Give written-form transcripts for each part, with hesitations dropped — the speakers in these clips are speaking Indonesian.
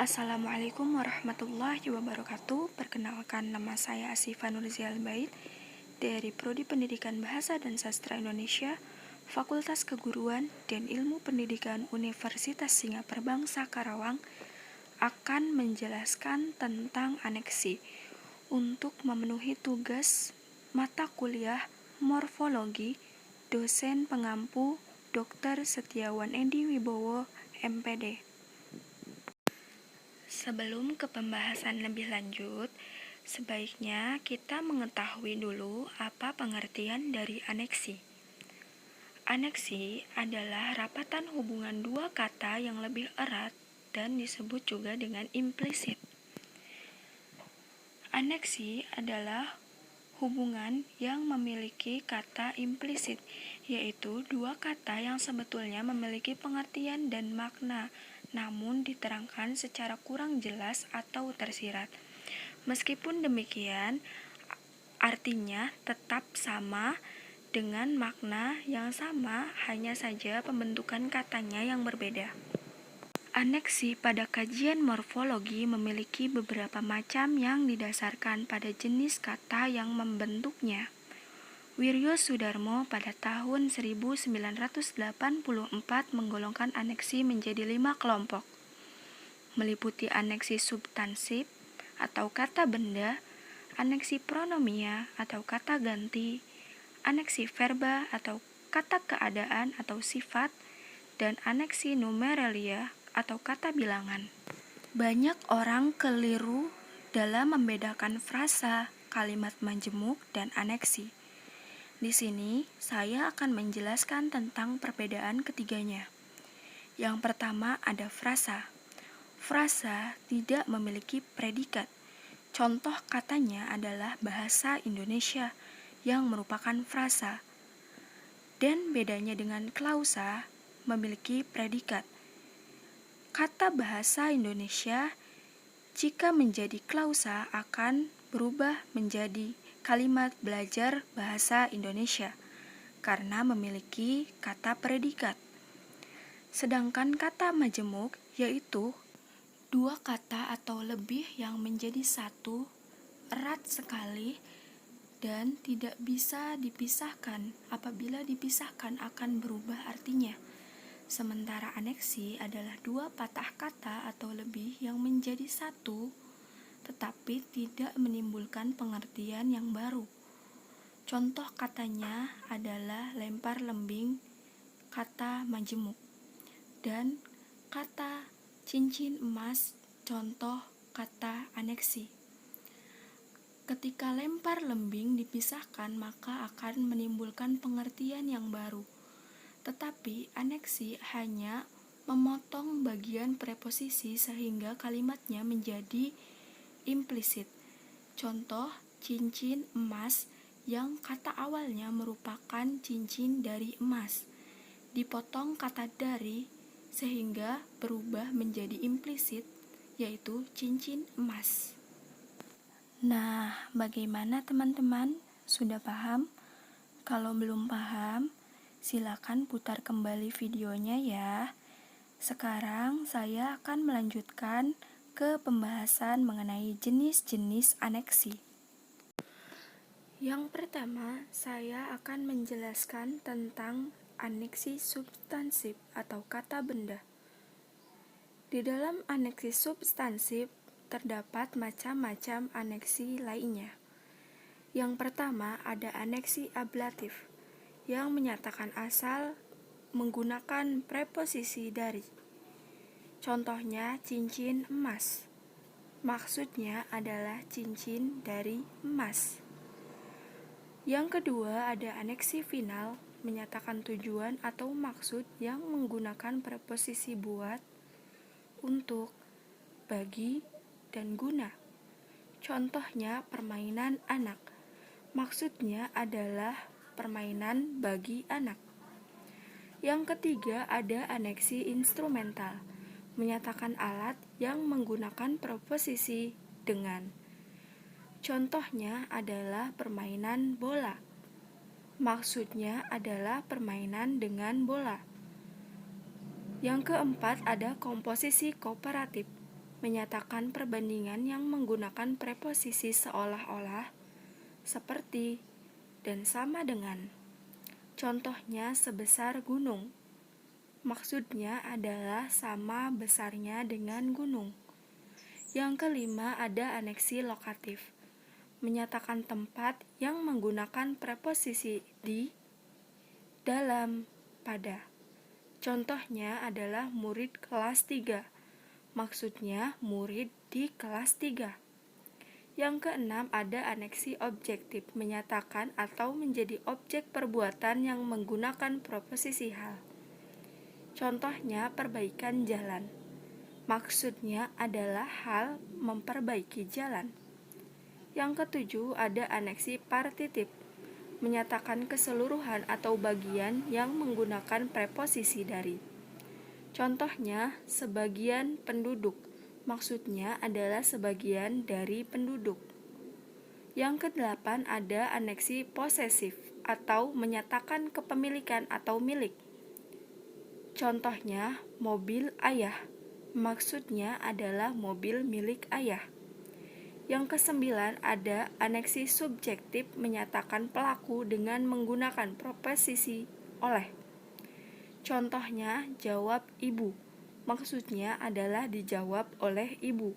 Assalamualaikum warahmatullahi wabarakatuh. Perkenalkan, nama saya Asifa Nurzial Bait dari Prodi Pendidikan Bahasa dan Sastra Indonesia, Fakultas Keguruan dan Ilmu Pendidikan Universitas Singapura Bangsa Karawang, akan menjelaskan tentang aneksi untuk memenuhi tugas mata kuliah morfologi. Dosen pengampu Dr. Setiawan Edi Wibowo, MPD. Sebelum ke pembahasan lebih lanjut, sebaiknya kita mengetahui dulu apa pengertian dari aneksi. Aneksi adalah rapatan hubungan dua kata yang lebih erat dan disebut juga dengan implisit. Aneksi adalah hubungan yang memiliki kata implisit, yaitu dua kata yang sebetulnya memiliki pengertian dan makna, namun diterangkan secara kurang jelas atau tersirat. Meskipun demikian, artinya tetap sama dengan makna yang sama, hanya saja pembentukan katanya yang berbeda. Aneksi pada kajian morfologi memiliki beberapa macam yang didasarkan pada jenis kata yang membentuknya. Wiryo Sudarmo pada tahun 1984 menggolongkan aneksi menjadi 5 kelompok, meliputi aneksi substansif atau kata benda, aneksi pronomia atau kata ganti, aneksi verba atau kata keadaan atau sifat, dan aneksi numeralia atau kata bilangan. Banyak orang keliru dalam membedakan frasa, kalimat majemuk, dan aneksi. Di sini saya akan menjelaskan tentang perbedaan ketiganya. Yang pertama ada frasa. Frasa tidak memiliki predikat. Contoh katanya adalah bahasa Indonesia yang merupakan frasa. Dan bedanya dengan klausa memiliki predikat. Kata bahasa Indonesia jika menjadi klausa akan berubah menjadi kalimat belajar bahasa Indonesia karena memiliki kata predikat. Sedangkan kata majemuk yaitu dua kata atau lebih yang menjadi satu, erat sekali, dan tidak bisa dipisahkan. Apabila dipisahkan akan berubah artinya. Sementara aneksi adalah dua patah kata atau lebih yang menjadi satu, tetapi tidak menimbulkan pengertian yang baru. Contoh katanya adalah lempar lembing, kata majemuk, dan kata cincin emas, contoh kata aneksi. Ketika lempar lembing dipisahkan, maka akan menimbulkan pengertian yang baru. Tetapi aneksi hanya memotong bagian preposisi sehingga kalimatnya menjadi implisit. Contoh cincin emas yang kata awalnya merupakan cincin dari emas, dipotong kata dari sehingga berubah menjadi implisit, yaitu cincin emas. Nah, bagaimana teman-teman? Sudah paham? Kalau belum paham, silakan putar kembali videonya ya. Sekarang saya akan melanjutkan ke pembahasan mengenai jenis-jenis aneksi. Yang pertama, saya akan menjelaskan tentang aneksi substansif atau kata benda. Di dalam aneksi substansif terdapat macam-macam aneksi lainnya. Yang pertama ada aneksi ablatif yang menyatakan asal menggunakan preposisi dari. Contohnya cincin emas. Maksudnya adalah cincin dari emas. Yang kedua ada aneksi final menyatakan tujuan atau maksud yang menggunakan preposisi buat, untuk, bagi, dan guna. Contohnya permainan anak. Maksudnya adalah permainan bagi anak. Yang ketiga ada aneksi instrumental, menyatakan alat yang menggunakan preposisi dengan. Contohnya adalah permainan bola. Maksudnya adalah permainan dengan bola. Yang keempat ada komposisi kooperatif, menyatakan perbandingan yang menggunakan preposisi seolah-olah, seperti, dan sama dengan. Contohnya sebesar gunung. Maksudnya adalah sama besarnya dengan gunung. Yang kelima ada aneksi lokatif, menyatakan tempat yang menggunakan preposisi di, dalam, pada. Contohnya adalah murid kelas 3. Maksudnya murid di kelas 3. Yang keenam ada aneksi objektif, menyatakan atau menjadi objek perbuatan yang menggunakan preposisi hal. Contohnya perbaikan jalan. Maksudnya adalah hal memperbaiki jalan. Yang ketujuh ada aneksi partitif, menyatakan keseluruhan atau bagian yang menggunakan preposisi dari. Contohnya, sebagian penduduk, maksudnya adalah sebagian dari penduduk. Yang kedelapan ada aneksi posesif, atau menyatakan kepemilikan atau milik. Contohnya, mobil ayah, maksudnya adalah mobil milik ayah. Yang kesembilan ada aneksi subjektif, menyatakan pelaku dengan menggunakan preposisi oleh. Contohnya, jawab ibu, maksudnya adalah dijawab oleh ibu.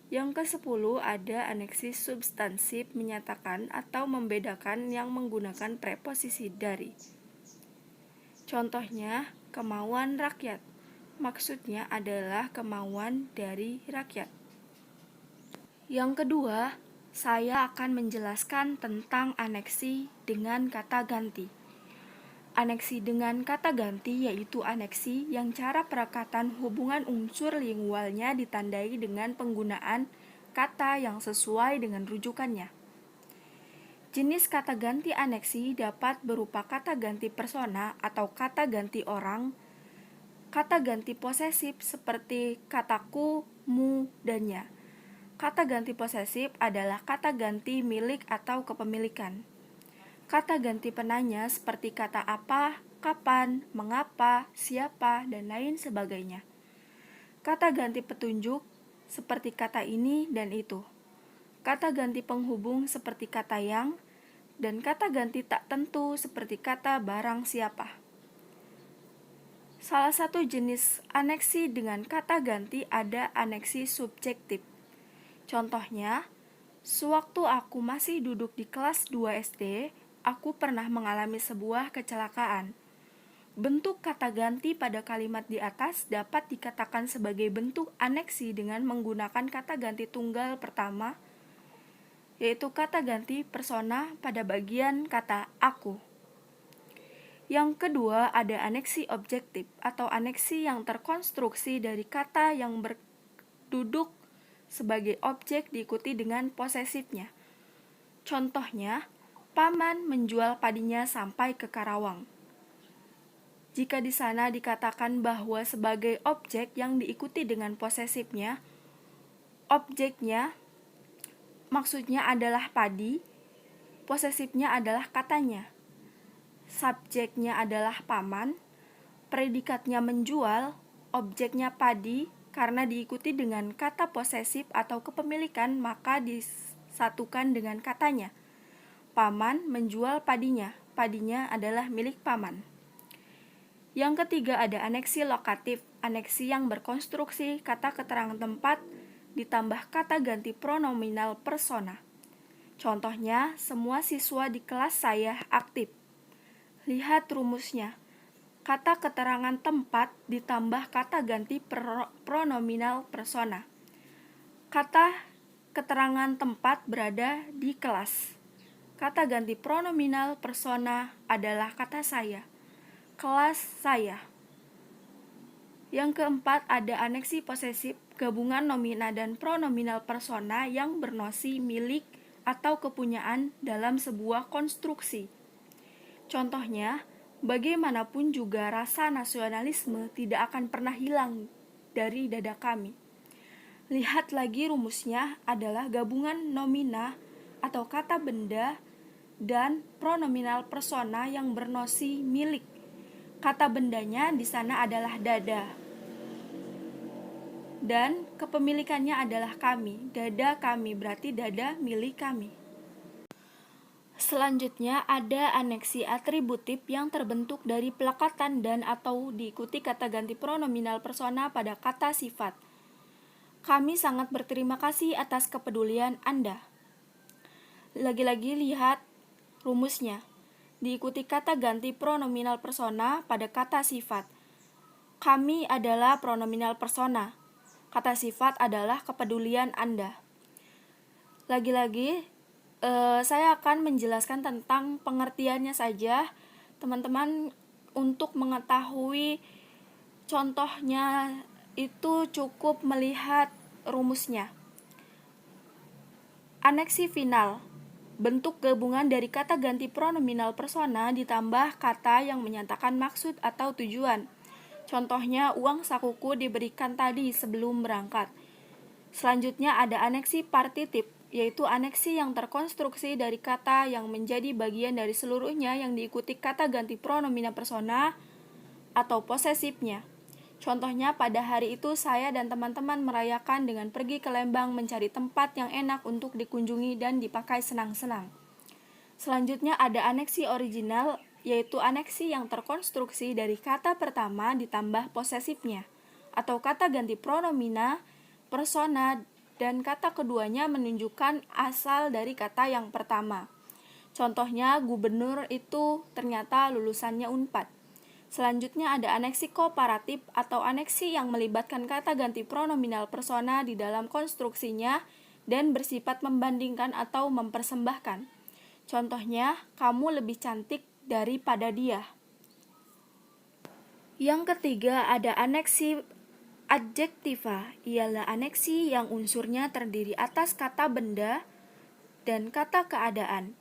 Yang kesepuluh ada aneksi substansif, menyatakan atau membedakan yang menggunakan preposisi dari. Contohnya, kemauan rakyat, maksudnya adalah kemauan dari rakyat. Yang kedua, saya akan menjelaskan tentang aneksi dengan kata ganti. Aneksi dengan kata ganti yaitu aneksi yang cara perekatan hubungan unsur lingualnya ditandai dengan penggunaan kata yang sesuai dengan rujukannya. Jenis kata ganti aneksi dapat berupa kata ganti persona atau kata ganti orang, kata ganti posesif seperti kataku, mu, dan nya. Kata ganti posesif adalah kata ganti milik atau kepemilikan. Kata ganti penanya seperti kata apa, kapan, mengapa, siapa, dan lain sebagainya. Kata ganti petunjuk seperti kata ini dan itu. Kata ganti penghubung seperti kata yang, dan kata ganti tak tentu seperti kata barang siapa. Salah satu jenis aneksi dengan kata ganti ada aneksi subjektif. Contohnya, sewaktu aku masih duduk di kelas 2 SD, aku pernah mengalami sebuah kecelakaan. Bentuk kata ganti pada kalimat di atas dapat dikatakan sebagai bentuk aneksi dengan menggunakan kata ganti tunggal pertama, yaitu kata ganti persona pada bagian kata aku. Yang kedua ada aneksi objektif atau aneksi yang terkonstruksi dari kata yang berduduk sebagai objek diikuti dengan posesifnya. Contohnya, paman menjual padinya sampai ke Karawang. Jika di sana dikatakan bahwa sebagai objek yang diikuti dengan posesifnya, objeknya maksudnya adalah padi, posesifnya adalah katanya. Subjeknya adalah paman, predikatnya menjual, objeknya padi, karena diikuti dengan kata posesif atau kepemilikan maka disatukan dengan katanya. Paman menjual padinya, padinya adalah milik paman. Yang ketiga ada aneksi lokatif, aneksi yang berkonstruksi kata keterangan tempat ditambah kata ganti pronominal persona. Contohnya, semua siswa di kelas saya aktif. Lihat rumusnya. Kata keterangan tempat ditambah kata ganti pronominal persona. Kata keterangan tempat berada di kelas. Kata ganti pronominal persona adalah kata saya. Kelas saya. Yang keempat ada aneksi posesif, gabungan nomina dan pronominal persona yang bernosi milik atau kepunyaan dalam sebuah konstruksi. Contohnya, bagaimanapun juga rasa nasionalisme tidak akan pernah hilang dari dada kami. Lihat lagi rumusnya adalah gabungan nomina atau kata benda dan pronominal persona yang bernosi milik. Kata bendanya di sana adalah dada. dan kepemilikannya adalah kami. Dada kami berarti dada milik kami. Selanjutnya ada aneksi atributif yang terbentuk dari pelekatan dan atau diikuti kata ganti pronominal persona pada kata sifat. Kami sangat berterima kasih atas kepedulian Anda. Lagi-lagi lihat rumusnya. Diikuti kata ganti pronominal persona pada kata sifat. Kami adalah pronominal persona. Kata sifat adalah kepedulian Anda. Lagi-lagi, saya akan menjelaskan tentang pengertiannya saja. Teman-teman untuk mengetahui contohnya itu cukup melihat rumusnya. Aneksi final. Bentuk gabungan dari kata ganti pronominal persona ditambah kata yang menyatakan maksud atau tujuan. Contohnya, uang sakuku diberikan tadi sebelum berangkat. Selanjutnya ada aneksi partitif, yaitu aneksi yang terkonstruksi dari kata yang menjadi bagian dari seluruhnya yang diikuti kata ganti pronominal persona atau posesifnya. Contohnya, pada hari itu saya dan teman-teman merayakan dengan pergi ke Lembang mencari tempat yang enak untuk dikunjungi dan dipakai senang-senang. Selanjutnya ada aneksi original, yaitu aneksi yang terkonstruksi dari kata pertama ditambah posesifnya, atau kata ganti pronomina, persona, dan kata keduanya menunjukkan asal dari kata yang pertama. Contohnya, gubernur itu ternyata lulusannya Unpad. Selanjutnya ada aneksi komparatif atau aneksi yang melibatkan kata ganti pronominal persona di dalam konstruksinya dan bersifat membandingkan atau mempersembahkan. Contohnya, kamu lebih cantik daripada dia. Yang ketiga ada aneksi adjektiva, ialah aneksi yang unsurnya terdiri atas kata benda dan kata keadaan.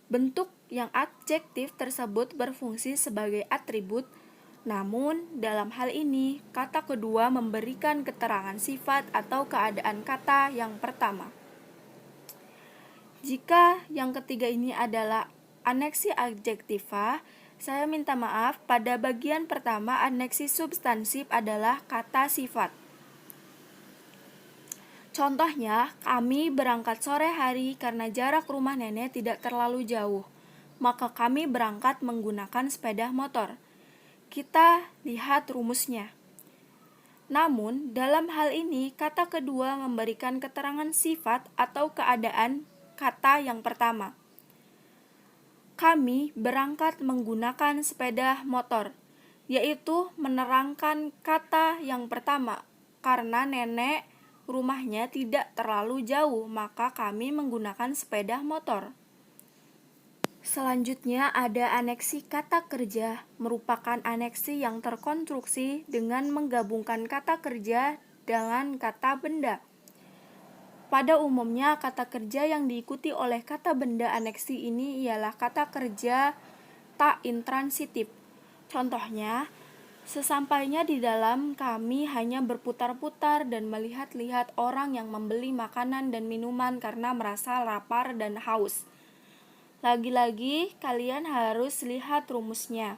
Bentuk yang adjektif tersebut berfungsi sebagai atribut, namun dalam hal ini kata kedua memberikan keterangan sifat atau keadaan kata yang pertama. Jika yang ketiga ini adalah aneksi adjektiva, saya minta maaf, pada bagian pertama aneksi substansif adalah kata sifat. Contohnya, kami berangkat sore hari karena jarak rumah nenek tidak terlalu jauh, maka kami berangkat menggunakan sepeda motor. Kita lihat rumusnya. Namun, dalam hal ini, kata kedua memberikan keterangan sifat atau keadaan kata yang pertama. Kami berangkat menggunakan sepeda motor, yaitu menerangkan kata yang pertama, karena nenek rumahnya tidak terlalu jauh, maka kami menggunakan sepeda motor. Selanjutnya ada aneksi kata kerja, merupakan aneksi yang terkonstruksi dengan menggabungkan kata kerja dengan kata benda. Pada umumnya, kata kerja yang diikuti oleh kata benda aneksi ini ialah kata kerja tak intransitif. Contohnya, sesampainya di dalam, kami hanya berputar-putar dan melihat-lihat orang yang membeli makanan dan minuman karena merasa lapar dan haus. Lagi-lagi, kalian harus lihat rumusnya,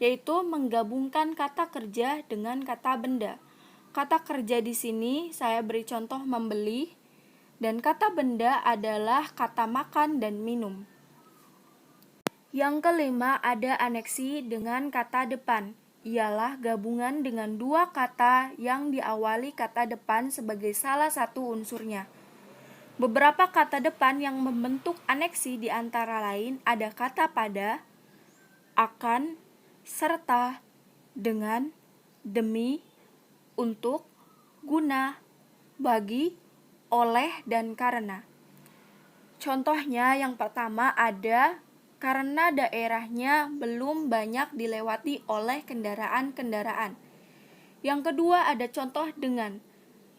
yaitu menggabungkan kata kerja dengan kata benda. Kata kerja di sini saya beri contoh membeli, dan kata benda adalah kata makan dan minum. Yang kelima ada aneksi dengan kata depan, ialah gabungan dengan dua kata yang diawali kata depan sebagai salah satu unsurnya. Beberapa kata depan yang membentuk aneksi di antara lain ada kata pada, akan, serta, dengan, demi, untuk, guna, bagi, oleh, dan karena. Contohnya yang pertama ada karena daerahnya belum banyak dilewati oleh kendaraan-kendaraan. Yang kedua ada contoh dengan,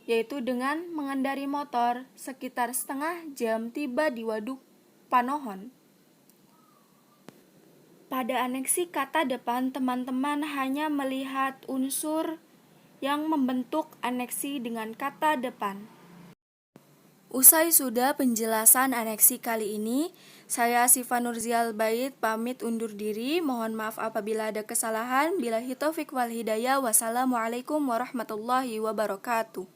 yaitu dengan mengendari motor sekitar setengah jam tiba di Waduk Panohon. Pada aneksi kata depan, teman-teman hanya melihat unsur yang membentuk aneksi dengan kata depan. Usai sudah penjelasan aneksi kali ini, saya Sifa Nurzial Bait pamit undur diri. Mohon maaf apabila ada kesalahan. Billahi taufik wal hidayah. Wassalamualaikum warahmatullahi wabarakatuh.